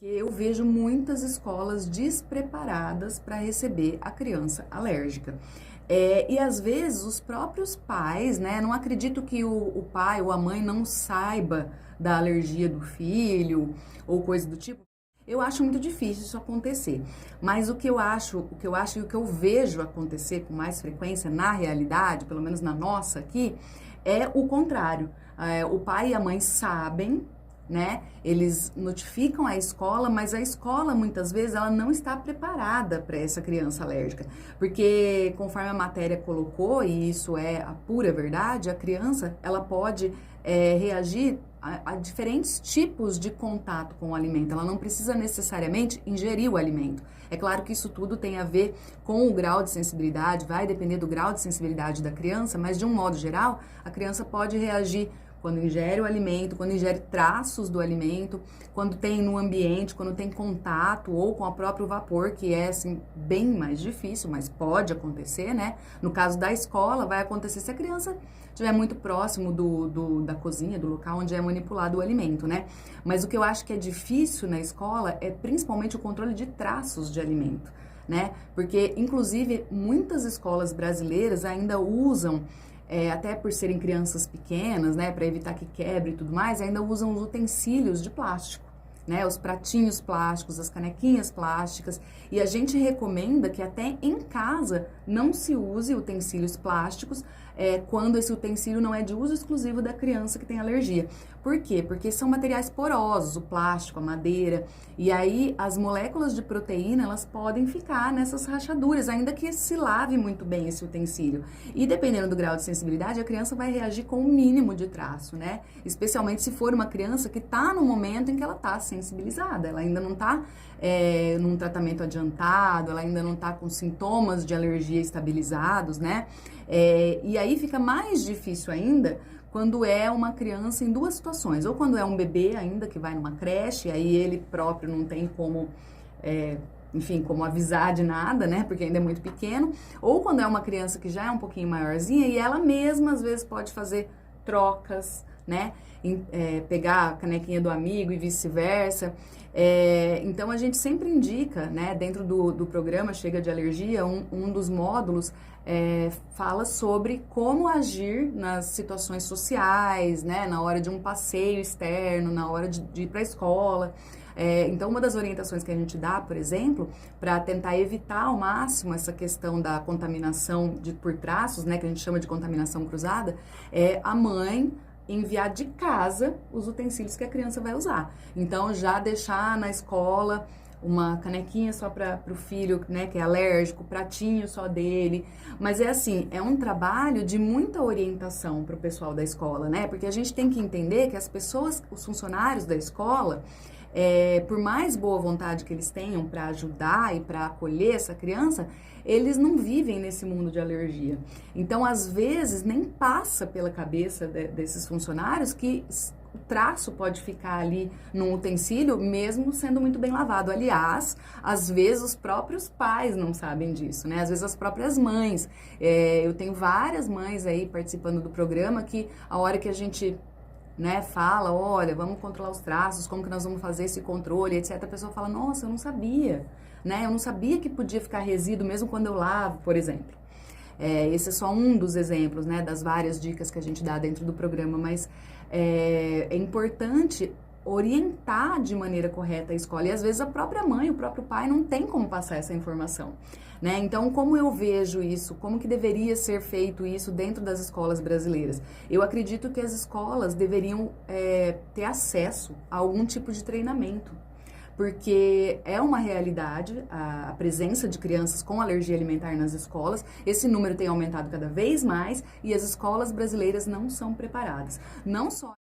Eu vejo muitas escolas despreparadas para receber a criança alérgica. E às vezes os próprios pais, né? Não acredito que o pai ou a mãe não saiba da alergia do filho ou coisa do tipo. Eu acho muito difícil isso acontecer. Mas o que eu acho e o que eu vejo acontecer com mais frequência na realidade, pelo menos na nossa aqui, é o contrário. O pai e a mãe sabem, né? Eles notificam a escola, mas a escola muitas vezes ela não está preparada para essa criança alérgica, porque conforme a matéria colocou, e isso é a pura verdade, a criança ela pode reagir a diferentes tipos de contato com o alimento. Ela não precisa necessariamente ingerir o alimento. É claro que isso tudo tem a ver com o grau de sensibilidade, vai depender do grau de sensibilidade da criança, mas de um modo geral, a criança pode reagir quando ingere o alimento, quando ingere traços do alimento, quando tem no ambiente, quando tem contato ou com o próprio vapor, que é assim bem mais difícil, mas pode acontecer, né? No caso da escola, vai acontecer se a criança estiver muito próximo da cozinha, do local onde é manipulado o alimento, né? Mas o que eu acho que é difícil na escola é principalmente o controle de traços de alimento, né? Porque, inclusive, muitas escolas brasileiras ainda usam até por serem crianças pequenas, né, para evitar que quebre e tudo mais, ainda usam os utensílios de plástico, né, os pratinhos plásticos, as canequinhas plásticas, e a gente recomenda que até em casa não se use utensílios plásticos quando esse utensílio não é de uso exclusivo da criança que tem alergia. Por quê? Porque são materiais porosos, o plástico, a madeira, e aí as moléculas de proteína, elas podem ficar nessas rachaduras, ainda que se lave muito bem esse utensílio. E dependendo do grau de sensibilidade, a criança vai reagir com o mínimo de traço, né? Especialmente se for uma criança que está no momento em que ela está sensibilizada, ela ainda não está num tratamento adiantado, ela ainda não está com sintomas de alergia estabilizados, né? E aí fica mais difícil ainda quando é uma criança em duas situações, ou quando é um bebê ainda que vai numa creche, aí ele próprio não tem como, enfim, como avisar de nada, né, porque ainda é muito pequeno, ou quando é uma criança que já é um pouquinho maiorzinha e ela mesma às vezes pode fazer trocas, né, pegar a canequinha do amigo e vice-versa. Então a gente sempre indica, né, dentro do programa Chega de Alergia, um dos módulos fala sobre como agir nas situações sociais, né, na hora de um passeio externo, na hora de ir para a escola. Então, uma das orientações que a gente dá, por exemplo, para tentar evitar ao máximo essa questão da contaminação por traços, né, que a gente chama de contaminação cruzada, é a mãe enviar de casa os utensílios que a criança vai usar. Então, já deixar na escola uma canequinha só para o filho, né, que é alérgico, pratinho só dele. Mas é assim, é um trabalho de muita orientação para o pessoal da escola, né? Porque a gente tem que entender que as pessoas, os funcionários da escola, por mais boa vontade que eles tenham para ajudar e para acolher essa criança, eles não vivem nesse mundo de alergia. Então, às vezes, nem passa pela cabeça desses funcionários que o traço pode ficar ali num utensílio, mesmo sendo muito bem lavado. Aliás, às vezes os próprios pais não sabem disso, né? Às vezes as próprias mães. Eu tenho várias mães aí participando do programa que a hora que a gente, né, fala, olha, vamos controlar os traços, como que nós vamos fazer esse controle, etc. A pessoa fala, nossa, eu não sabia, né? Eu não sabia que podia ficar resíduo mesmo quando eu lavo, por exemplo. Esse é só um dos exemplos, né, das várias dicas que a gente dá dentro do programa, mas é importante orientar de maneira correta a escola. E às vezes a própria mãe, o próprio pai não tem como passar essa informação, né? Então, como eu vejo isso? Como que deveria ser feito isso dentro das escolas brasileiras? Eu acredito que as escolas deveriam ter acesso a algum tipo de treinamento, porque é uma realidade a presença de crianças com alergia alimentar nas escolas. Esse número tem aumentado cada vez mais e as escolas brasileiras não são preparadas. Não só